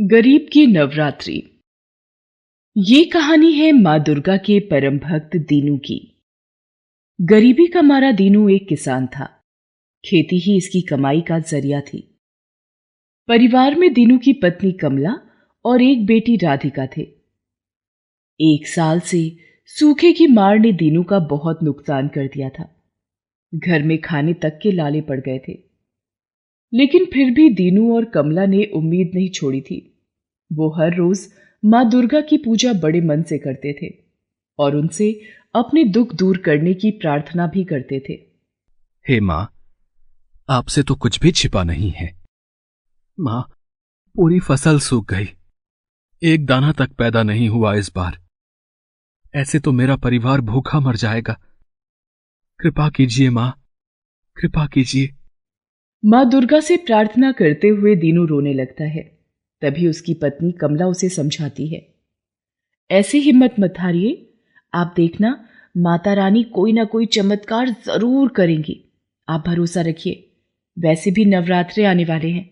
गरीब की नवरात्रि। ये कहानी है मां दुर्गा के परम भक्त दीनू की। गरीबी का मारा दीनू एक किसान था। खेती ही इसकी कमाई का जरिया थी। परिवार में दीनू की पत्नी कमला और एक बेटी राधिका थे। एक साल से सूखे की मार ने दीनू का बहुत नुकसान कर दिया था। घर में खाने तक के लाले पड़ गए थे। लेकिन फिर भी दीनू और कमला ने उम्मीद नहीं छोड़ी थी। वो हर रोज मां दुर्गा की पूजा बड़े मन से करते थे और उनसे अपने दुख दूर करने की प्रार्थना भी करते थे। हे मां, आपसे तो कुछ भी छिपा नहीं है। मां, पूरी फसल सूख गई, एक दाना तक पैदा नहीं हुआ इस बार। ऐसे तो मेरा परिवार भूखा मर जाएगा। कृपा कीजिए मां, कृपा कीजिए। मां दुर्गा से प्रार्थना करते हुए दीनू रोने लगता है। तभी उसकी पत्नी कमला उसे समझाती है, ऐसे हिम्मत मत हारिए, आप देखना माता रानी कोई ना कोई चमत्कार जरूर करेंगी। आप भरोसा रखिए। वैसे भी नवरात्रे आने वाले हैं।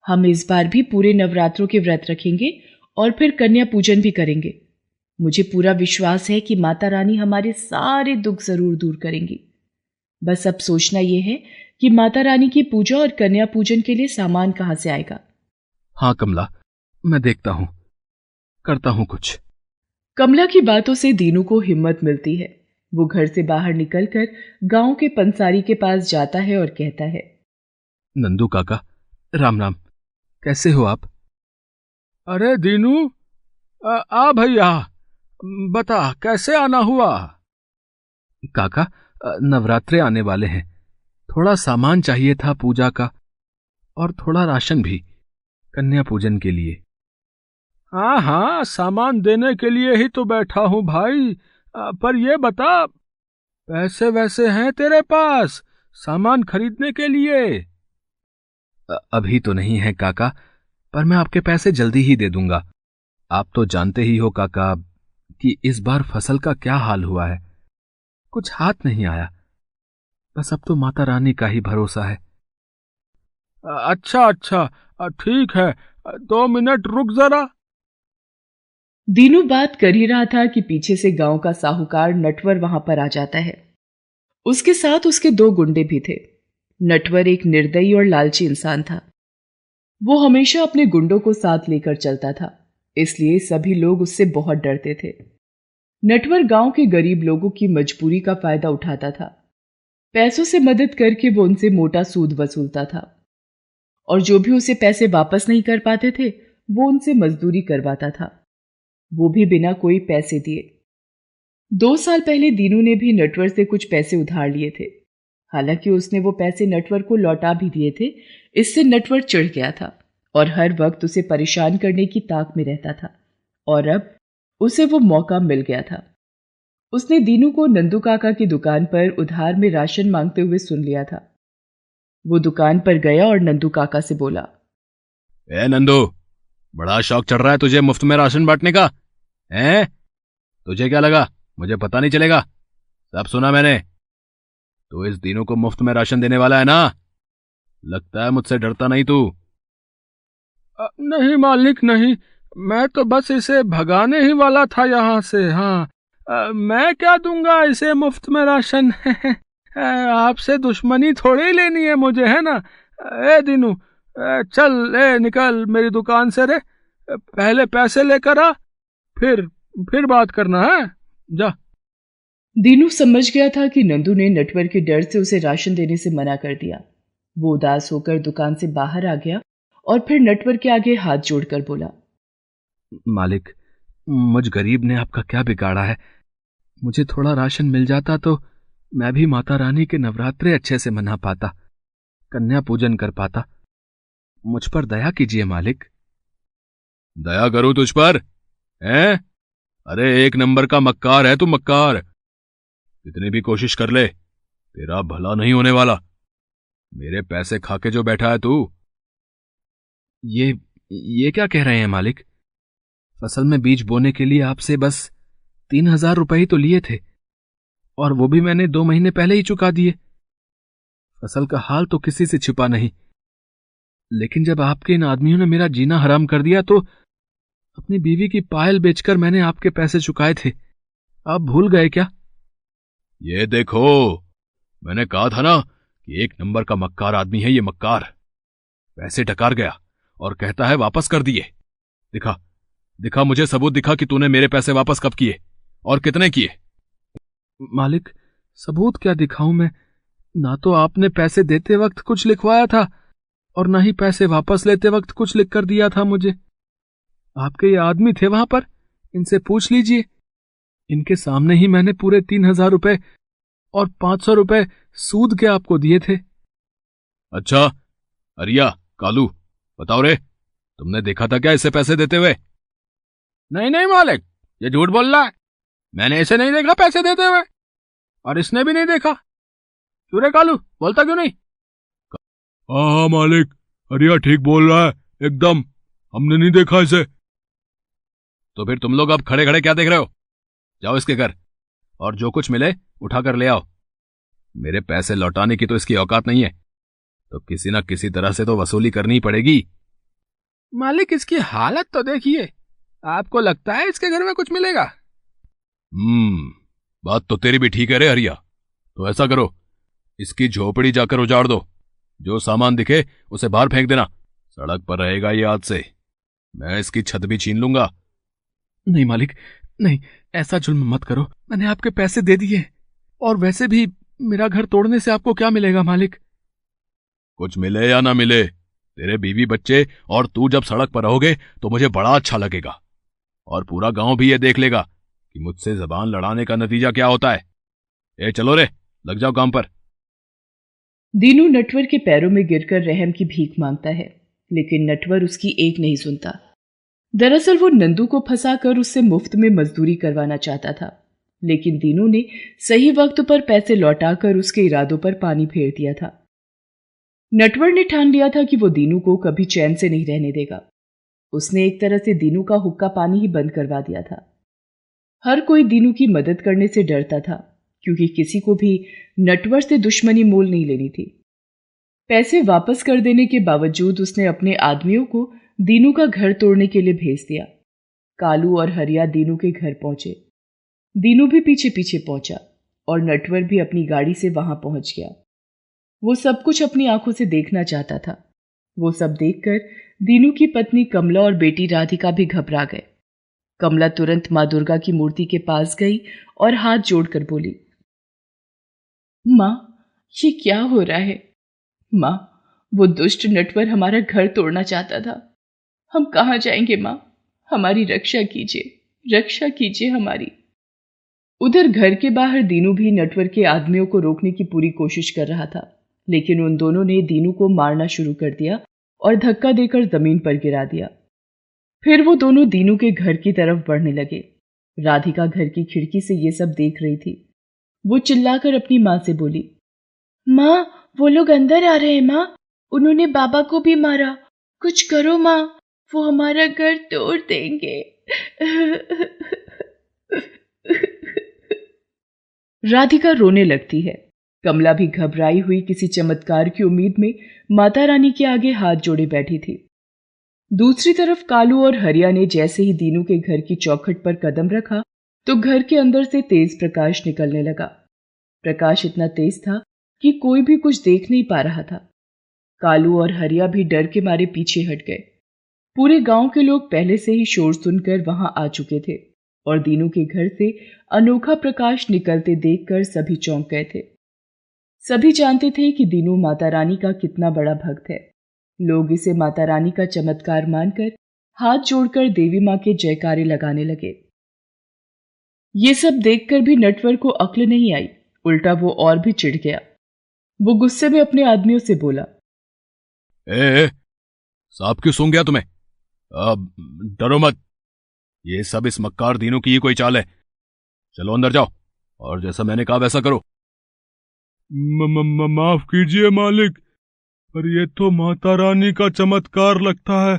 हम इस बार भी पूरे नवरात्रों के व्रत रखेंगे और फिर कन्या पूजन भी करेंगे। मुझे पूरा विश्वास है कि माता रानी हमारे सारे दुख जरूर दूर करेंगी। बस अब सोचना यह है कि माता रानी की पूजा और कन्या पूजन के लिए सामान कहां से आएगा। हाँ कमला, मैं देखता हूं, करता हूं कुछ। कमला की बातों से दीनू को हिम्मत मिलती है। वो घर से बाहर निकलकर गांव के पंसारी के पास जाता है और कहता है, नंदू काका, राम राम। कैसे हो आप? अरे दीनू, आ भैया, बता कैसे आना हुआ? काका, नवरात्रे आने वाले हैं। थोड़ा सामान चाहिए था पूजा का और थोड़ा राशन भी कन्या पूजन के लिए। हाँ हाँ, सामान देने के लिए ही तो बैठा हूं भाई। पर ये बता, पैसे वैसे हैं तेरे पास सामान खरीदने के लिए? अभी तो नहीं है काका, पर मैं आपके पैसे जल्दी ही दे दूंगा। आप तो जानते ही हो काका कि इस बार फसल का क्या हाल हुआ है। कुछ हाथ नहीं आया। बस अब तो माता रानी का ही भरोसा है। अच्छा अच्छा, ठीक है, 2 मिनट रुक जरा। दीनू बात कर ही रहा था कि पीछे से गांव का साहूकार नटवर वहां पर आ जाता है। उसके साथ उसके 2 गुंडे भी थे। नटवर एक निर्दयी और लालची इंसान था। वो हमेशा अपने गुंडों को साथ लेकर चलता था, इसलिए सभी लोग उससे बहुत डरते थे। नटवर गांव के गरीब लोगों की मजबूरी का फायदा उठाता था। पैसों से मदद करके वो उनसे मोटा सूद वसूलता था और जो भी उसे पैसे वापस नहीं कर पाते थे वो उनसे मजदूरी करवाता था, वो भी बिना कोई पैसे दिए। 2 साल पहले दीनू ने भी नटवर से कुछ पैसे उधार लिए थे। हालांकि उसने वो पैसे नटवर को लौटा भी दिए थे। इससे नटवर चिढ़ गया था और हर वक्त उसे परेशान करने की ताक में रहता था। और अब उसे वो मौका मिल गया था। उसने दीनू को नंदू काका की दुकान पर उधार में राशन मांगते हुए सुन लिया था। वो दुकान पर गया और नंदू काका से बोला, ए नंदू, बड़ा शौक चढ़ रहा है तुझे मुफ्त में राशन बांटने का? हैं? तुझे क्या लगा मुझे पता नहीं चलेगा? सब सुना मैंने। तू इस दीनू को मुफ्त में राशन देने वाला है ना? लगता है मुझसे डरता नहीं तू। नहीं मालिक, नहीं, मैं तो बस इसे भगाने ही वाला था यहाँ से। हाँ, मैं क्या दूंगा इसे मुफ्त में राशन? आपसे दुश्मनी थोड़ी लेनी है मुझे, है ना? ए दीनू, चल, निकल मेरी दुकान से रे। पहले पैसे लेकर आ, फिर बात करना है। जा। दीनू समझ गया था कि नंदू ने नटवर के डर से उसे राशन देने से मना कर दिया। वो उदास होकर दुकान से बाहर आ गया और फिर नटवर के आगे हाथ जोड़कर बोला, मालिक, मुझ गरीब ने आपका क्या बिगाड़ा है? मुझे थोड़ा राशन मिल जाता तो मैं भी माता रानी के नवरात्रे अच्छे से मना पाता, कन्या पूजन कर पाता। मुझ पर दया कीजिए मालिक। दया करूं तुझ पर? हैं? अरे एक नंबर का मक्कार है तू, मक्कार। कितनी भी कोशिश कर ले, तेरा भला नहीं होने वाला। मेरे पैसे खाके जो बैठा है तू। ये क्या कह रहे हैं मालिक? फसल में बीज बोने के लिए आपसे बस 3,000 रुपए ही तो लिए थे और वो भी मैंने 2 महीने पहले ही चुका दिए। फसल का हाल तो किसी से छिपा नहीं, लेकिन जब आपके इन आदमियों ने मेरा जीना हराम कर दिया तो अपनी बीवी की पायल बेचकर मैंने आपके पैसे चुकाए थे। आप भूल गए क्या? ये देखो, मैंने कहा था ना कि एक नंबर का मक्कार आदमी है ये, मक्कार। पैसे डकार गया और कहता है वापस कर दिए। दिखा दिखा, मुझे सबूत दिखा कि तूने मेरे पैसे वापस कब किए और कितने किए। मालिक, सबूत क्या दिखाऊं मैं? ना तो आपने पैसे देते वक्त कुछ लिखवाया था और ना ही पैसे वापस लेते वक्त कुछ लिख कर दिया था मुझे। आपके ये आदमी थे वहां पर, इनसे पूछ लीजिए। इनके सामने ही मैंने पूरे 3,000 रुपए और 500 रुपए सूद के आपको दिए थे। अच्छा, अरिया, कालू, बताओ रे, तुमने देखा था क्या इसे पैसे देते हुए? नहीं नहीं मालिक, ये झूठ बोल रहा है। मैंने इसे नहीं देखा पैसे देते हुए, और इसने भी नहीं देखा। क्यों रे कालू, बोलता क्यों नहीं? हाँ मालिक, अरिया ठीक बोल रहा है एकदम, हमने नहीं देखा इसे। तो फिर तुम लोग अब खड़े खड़े क्या देख रहे हो? जाओ इसके घर और जो कुछ मिले उठाकर ले आओ। मेरे पैसे लौटाने की तो इसकी औकात नहीं है, तो किसी ना किसी तरह से तो वसूली करनी पड़ेगी। मालिक, इसकी हालत तो देखिए। आपको लगता है इसके घर में कुछ मिलेगा? बात तो तेरी भी ठीक है रे हरिया। तो ऐसा करो, इसकी झोपड़ी जाकर उजाड़ दो। जो सामान दिखे उसे बाहर फेंक देना। सड़क पर रहेगा ये आज से। मैं इसकी छत भी छीन लूंगा। नहीं मालिक, नहीं, ऐसा जुल्म मत करो। मैंने आपके पैसे दे दिए, और वैसे भी मेरा घर तोड़ने से आपको क्या मिलेगा मालिक? कुछ मिले या ना मिले, तेरे बीवी बच्चे और तू जब सड़क पर रहोगे तो मुझे बड़ा अच्छा लगेगा, और पूरा गांव भी ये देख लेगा कि मुझसे जबान लड़ाने का नतीजा क्या होता है। ए चलो रे, लग जाओ काम पर। दीनू नटवर के पैरों में गिरकर रहम की भीख मांगता है, लेकिन नटवर उसकी एक नहीं सुनता। दरअसल वो नंदू को फंसाकर उससे मुफ्त में मजदूरी करवाना चाहता था, लेकिन दीनू ने सही वक्त पर पैसे लौटाकर उसके इरादों पर पानी फेर दिया था। नटवर ने ठान लिया था कि वो दीनू को कभी चैन से नहीं रहने देगा। उसने एक तरह से दीनू का हुक्का पानी ही बंद करवा दिया था। हर कोई दीनू की मदद करने से डरता था, क्योंकि किसी को भी नटवर से दुश्मनी मोल नहीं लेनी थी। पैसे वापस कर देने के बावजूद उसने अपने आदमियों को दीनू का घर तोड़ने के लिए भेज दिया। कालू और हरिया दीनू के घर पहुंचे। दीनू भी पीछे पीछे पहुंचा और नटवर भी अपनी गाड़ी से वहां पहुंच गया। वो सब कुछ अपनी आंखों से देखना चाहता था। वो सब देखकर दीनू की पत्नी कमला और बेटी राधिका भी घबरा गए। कमला तुरंत मां दुर्गा की मूर्ति के पास गई और हाथ जोड़कर बोली, मां, ये क्या हो रहा है? मां, वो दुष्ट नटवर हमारा घर तोड़ना चाहता था। हम कहां जाएंगे मां? हमारी रक्षा कीजिए, रक्षा कीजिए हमारी। उधर घर के बाहर दीनू भी नटवर के आदमियों को रोकने की पूरी कोशिश कर रहा था, लेकिन उन दोनों ने दीनू को मारना शुरू कर दिया और धक्का देकर जमीन पर गिरा दिया। फिर वो दोनों दीनू के घर की तरफ बढ़ने लगे। राधिका घर की खिड़की से ये सब देख रही थी। वो चिल्लाकर अपनी मां से बोली, मां, वो लोग अंदर आ रहे हैं मां, उन्होंने बाबा को भी मारा। कुछ करो मां, वो हमारा घर तोड़ देंगे। राधिका रोने लगती है। कमला भी घबराई हुई किसी चमत्कार की उम्मीद में माता रानी के आगे हाथ जोड़े बैठी थी। दूसरी तरफ कालू और हरिया ने जैसे ही दीनू के घर की चौखट पर कदम रखा तो घर के अंदर से तेज प्रकाश निकलने लगा। प्रकाश इतना तेज था कि कोई भी कुछ देख नहीं पा रहा था। कालू और हरिया भी डर के मारे पीछे हट गए। पूरे गांव के लोग पहले से ही शोर सुनकर वहां आ चुके थे और दीनू के घर से अनोखा प्रकाश निकलते देखकर सभी चौंक गए थे। सभी जानते थे कि दीनू माता रानी का कितना बड़ा भक्त है। लोग इसे माता रानी का चमत्कार मानकर हाथ जोड़कर देवी मां के जयकारे लगाने लगे। ये सब देखकर भी नटवर को अक्ल नहीं आई, उल्टा वो और भी चिढ़ गया। वो गुस्से में अपने आदमियों से बोला, ए, सांप क्यों सूंघ गया तुम्हें? डरो मत, ये सब इस मक्कार दीनू की ही कोई चाल है। चलो अंदर जाओ और जैसा मैंने कहा वैसा करो। माफ कीजिए मालिक, पर ये तो माता रानी का चमत्कार लगता है।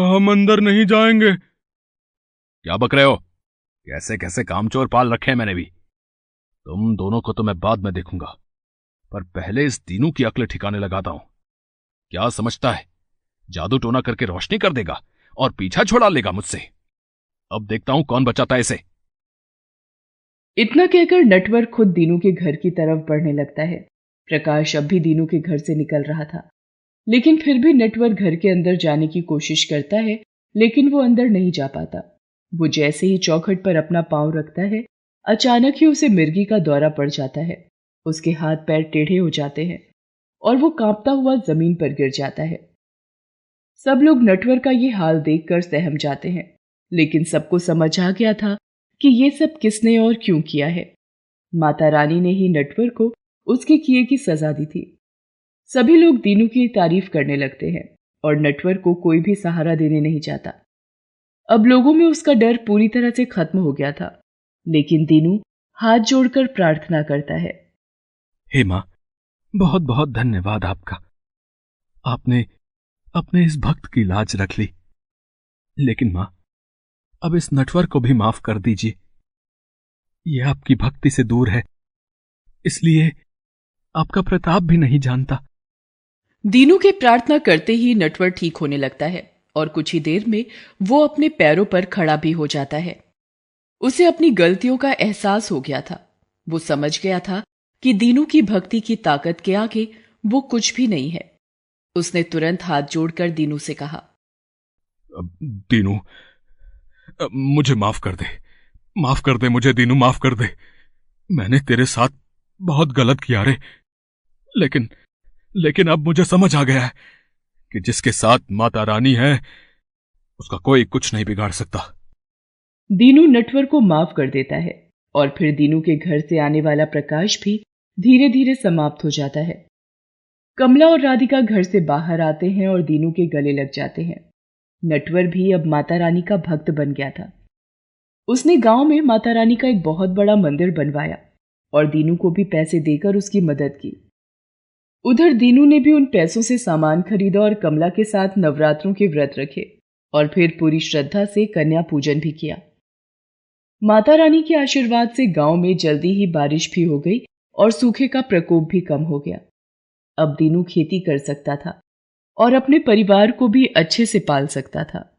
हम अंदर नहीं जाएंगे। क्या बक रहे हो? कैसे कैसे कामचोर पाल रखे हैं मैंने भी। तुम दोनों को तो मैं बाद में देखूंगा, पर पहले इस दीनू की अक्ल ठिकाने लगाता हूं। क्या समझता है जादू टोना करके रोशनी कर देगा और पीछा छुड़ा लेगा मुझसे। अब देखता हूं कौन बचाता है इसे। इतना कहकर नटवर खुद दीनू के घर की तरफ बढ़ने लगता है। प्रकाश अब भी दीनू के घर से निकल रहा था, लेकिन फिर भी नटवर घर के अंदर जाने की कोशिश करता है, लेकिन वो अंदर नहीं जा पाता। वो जैसे ही चौखट पर अपना पांव रखता है, अचानक ही उसे मिर्गी का दौरा पड़ जाता है। उसके हाथ पैर टेढ़े हो जाते हैं और वो कांपता हुआ जमीन पर गिर जाता है। सब लोग नटवर का ये हाल देखकर सहम जाते हैं, लेकिन सबको समझ आ गया था कि ये सब किसने और क्यों किया है। माता रानी ने ही नटवर को उसके किए की सजा दी थी। सभी लोग दीनू की तारीफ करने लगते हैं और नटवर को कोई भी सहारा देने नहीं चाहता। अब लोगों में उसका डर पूरी तरह से खत्म हो गया था, लेकिन दीनू हाथ जोड़कर प्रार्थना करता है। हे मां, बहुत बहुत धन्यवाद आपका। आपने अपने इस भक्त की लाज रख ली। लेकिन मां, अब इस नटवर को भी माफ कर दीजिए। यह आपकी भक्ति से दूर है, इसलिए आपका प्रताप भी नहीं जानता। दीनू के प्रार्थना करते ही नटवर ठीक होने लगता है और कुछ ही देर में वो अपने पैरों पर खड़ा भी हो जाता है। उसे अपनी गलतियों का एहसास हो गया था। वो समझ गया था कि दीनू की भक्ति की ताकत के आगे वो कुछ भी नहीं है। उसने तुरंत हाथ जोड़कर दीनू से कहा, दीनू, मुझे माफ कर दे। माफ कर दे मुझे दीनू, माफ कर दे। मैंने तेरे साथ बहुत गलत किया रे। लेकिन अब मुझे समझ आ गया है कि जिसके साथ माता रानी है उसका कोई कुछ नहीं बिगाड़ सकता। दीनू नटवर को माफ कर देता है और फिर दीनू के घर से आने वाला प्रकाश भी धीरे धीरे समाप्त हो जाता है। कमला और राधिका घर से बाहर आते हैं और दीनू के गले लग जाते हैं। नटवर भी अब माता रानी का भक्त बन गया था। उसने गांव में माता रानी का एक बहुत बड़ा मंदिर बनवाया और दीनू को भी पैसे देकर उसकी मदद की। उधर दीनू ने भी उन पैसों से सामान खरीदा और कमला के साथ नवरात्रों के व्रत रखे और फिर पूरी श्रद्धा से कन्या पूजन भी किया। माता रानी के आशीर्वाद से गांव में जल्दी ही बारिश भी हो गई और सूखे का प्रकोप भी कम हो गया। अब दीनू खेती कर सकता था और अपने परिवार को भी अच्छे से पाल सकता था।